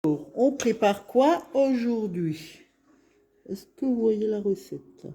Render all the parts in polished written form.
On prépare quoi aujourd'hui? Est-ce que vous voyez la recette?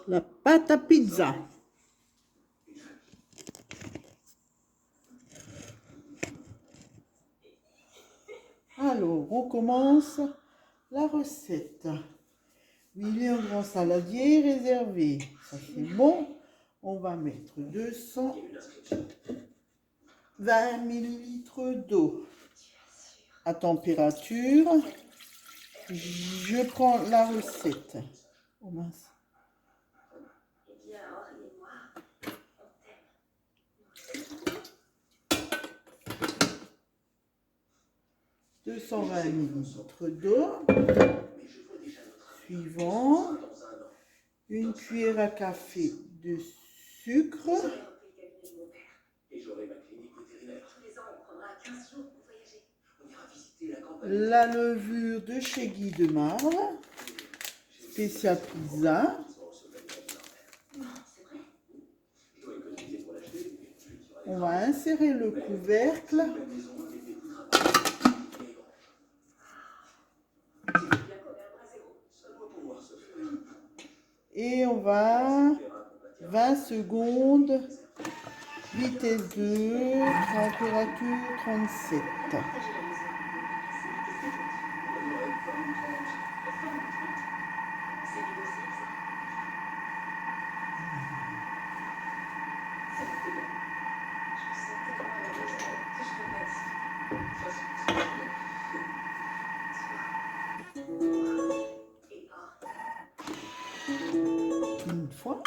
La pâte à pizza. Alors, on commence la recette. Huiler un grand saladier réservé. Ça c'est bon. On va mettre 220 ml d'eau à température. Je prends la recette. Oh mince. 220 ml d'eau. Suivant, une cuillère à café de sucre. La levure de chez Guy de Marle, spécial pizza. On va insérer le couvercle. Et on va 20 secondes, vitesse 2, température 37. Une fois.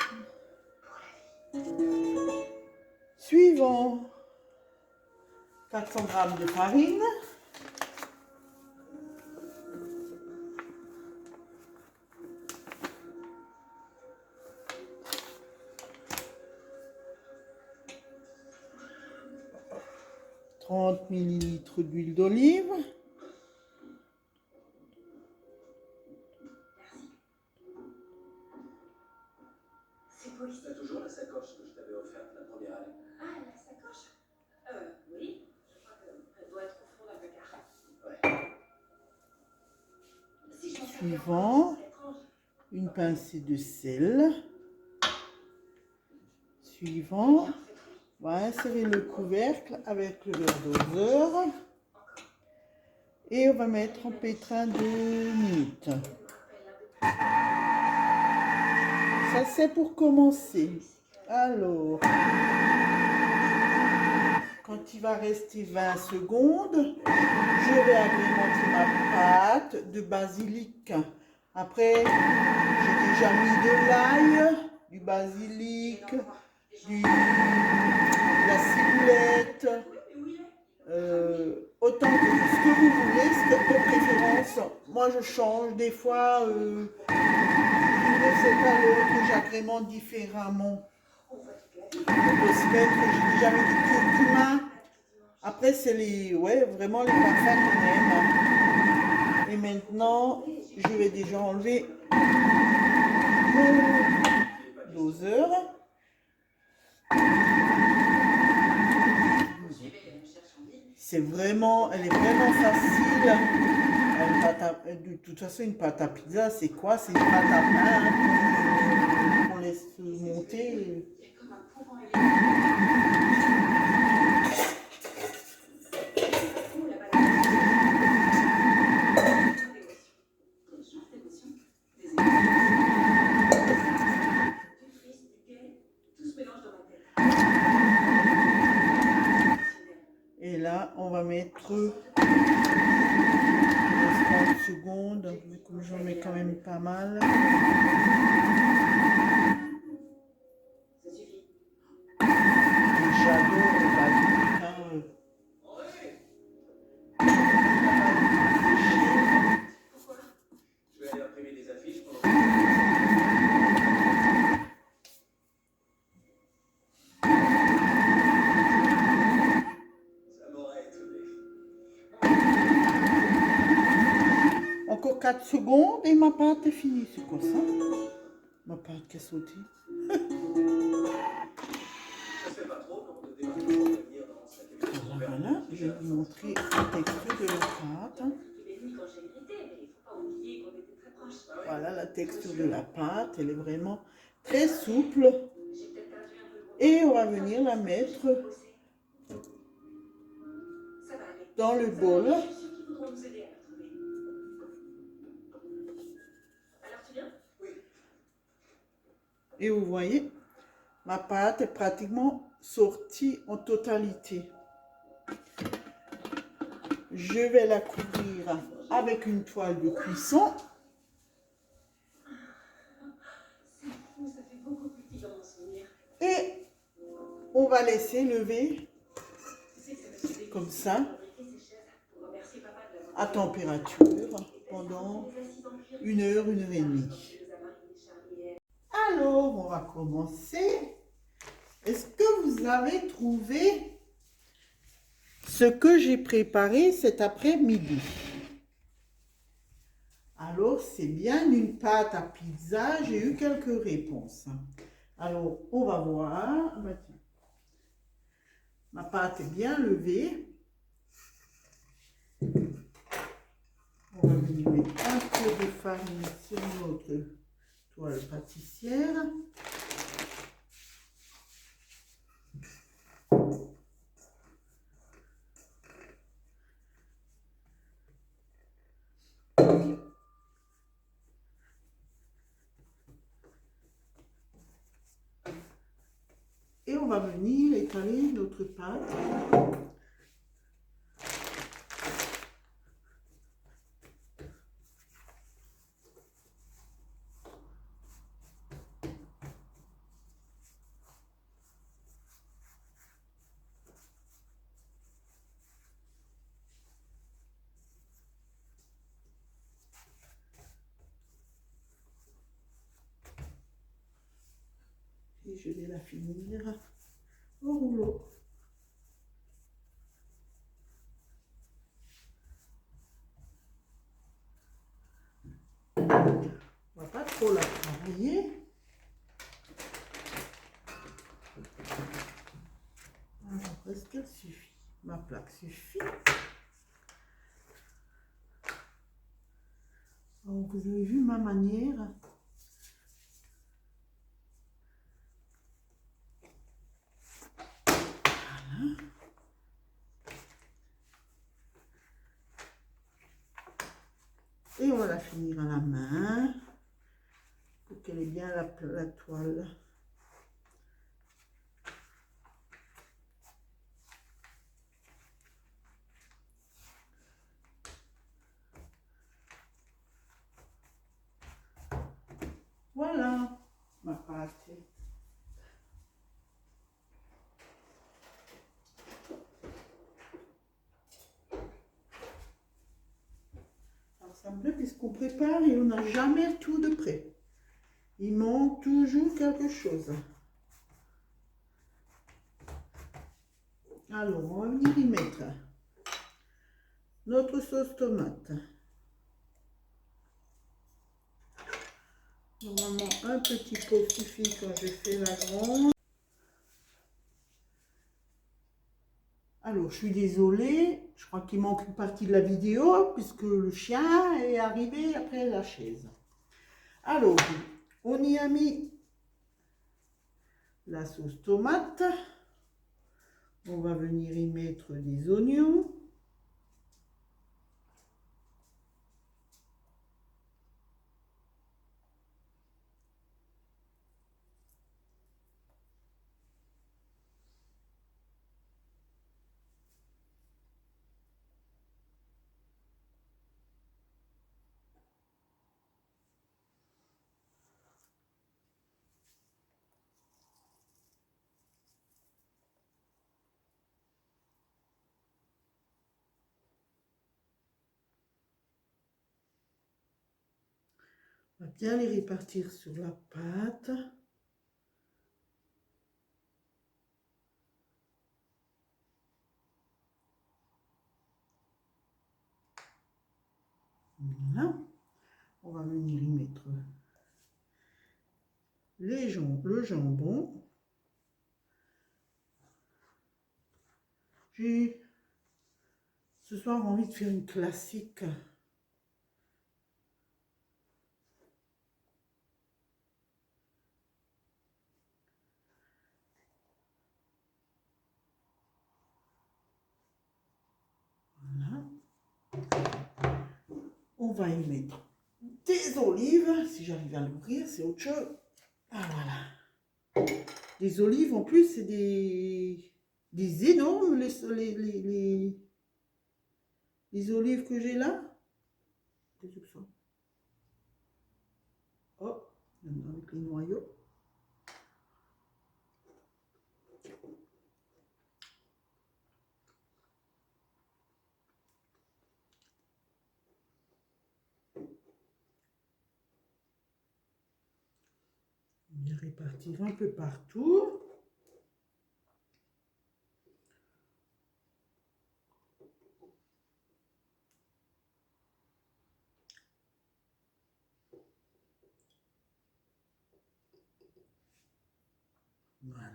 Suivant, 400 g de farine. « 30 ml d'huile d'olive. » C'est toujours la sacoche que je t'avais offerte la première année. Ah, la sacoche? Oui. Je crois qu'elle doit être au fond d'un placard. Ouais. Si j'en sais Suivant, rien, c'est étrange. une pincée de sel. Suivant, on va insérer le couvercle avec le verre doseur. Et on va mettre en pétrin 2 minutes. Ça c'est pour commencer. Alors, quand il va rester 20 secondes, je vais agrémenter ma pâte de basilic. Après, j'ai déjà mis de l'ail, du basilic, de la ciboulette, autant que ce que vous voulez, c'est de préférence. Moi je change des fois d'une recette à l'autre, j'agrémente différemment. On peut aussi mettre, j'ai déjà mis du curcuma. Après c'est vraiment les parfums qu'on aime. Et maintenant je vais déjà enlever mon doseur. Elle est vraiment facile. De toute façon, une pâte à pizza, c'est quoi? C'est une pâte à pain qu'on laisse monter. Et là, on va mettre 30 secondes, comme j'en mets quand même pas mal. J'adore le basilic. Je vais aller imprimer des affiches pour... Ça m'aurait étonné. Encore 4 secondes et ma pâte est finie. C'est quoi ça? Ma pâte qui a sauté. Ça se fait pas trop, non, de démarrer pour venir dans 5 minutes. On verra. Voilà, je vais vous montrer la texture de la pâte. Il est venu quand j'ai hérité, mais il ne faut pas oublier qu'on était très proches. Voilà la texture de la pâte, elle est vraiment très souple. Et on va venir la mettre dans le bol. Et vous voyez, ma pâte est pratiquement sortie en totalité. Je vais la couvrir avec une toile de cuisson. Et on va laisser lever comme ça à température pendant 1 heure, 1h30. Alors, on va commencer. Est-ce que vous avez trouvé ce que j'ai préparé cet après-midi? Alors, c'est bien une pâte à pizza. J'ai eu quelques réponses. Alors, on va voir. Ma pâte est bien levée. On va venir mettre un peu de farine sur notre toile pâtissière. Et on va venir étaler notre pâte. Et je vais la finir au rouleau. On va pas trop la travailler. Alors, est-ce qu'elle suffit? Ma plaque suffit. Donc, vous avez vu ma manière. Voilà. Et on va la finir à la main pour qu'elle ait bien la toile. Voilà ma pâte. Ça ressemble puisqu'on prépare et on n'a jamais tout de près. Il manque toujours quelque chose. Alors, on va venir y mettre notre sauce tomate. Normalement, un petit pot suffit quand je fais la grande. Alors, je suis désolée, je crois qu'il manque une partie de la vidéo puisque le chien est arrivé après la chaise. Alors, on y a mis la sauce tomate. On va venir y mettre des oignons. On va bien les répartir sur la pâte. Voilà. On va venir y mettre le jambon. J'ai Ce soir, j'ai envie de faire une classique. Voilà. On va y mettre des olives. Si j'arrive à l'ouvrir, c'est autre chose. Ah, voilà. Des olives, en plus, c'est des énormes, les olives que j'ai là. Qu'est-ce que ça? Oh, avec les noyaux. On va répartir un peu partout. Voilà.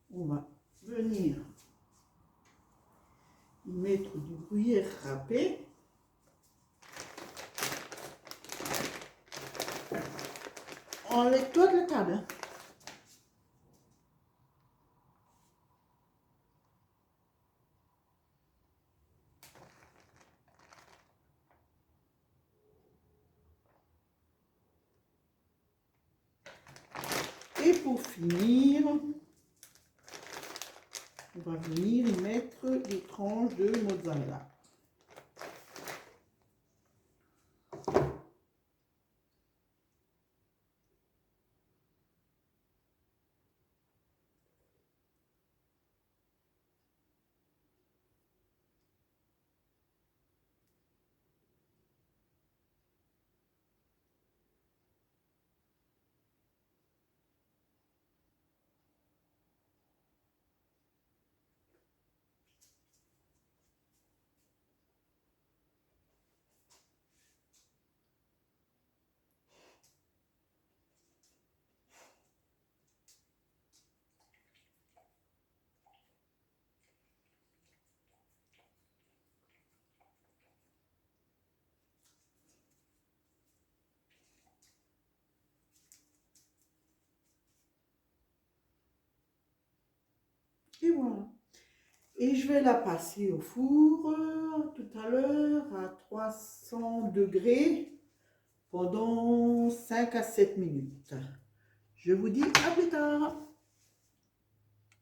On va venir y mettre du gruyère râpé. Enlève-toi de la table. Hein. Et pour finir, on va venir y mettre des tranches de mozzarella. Et voilà. Et je vais la passer au four tout à l'heure à 300 degrés pendant 5 à 7 minutes. Je vous dis à plus tard.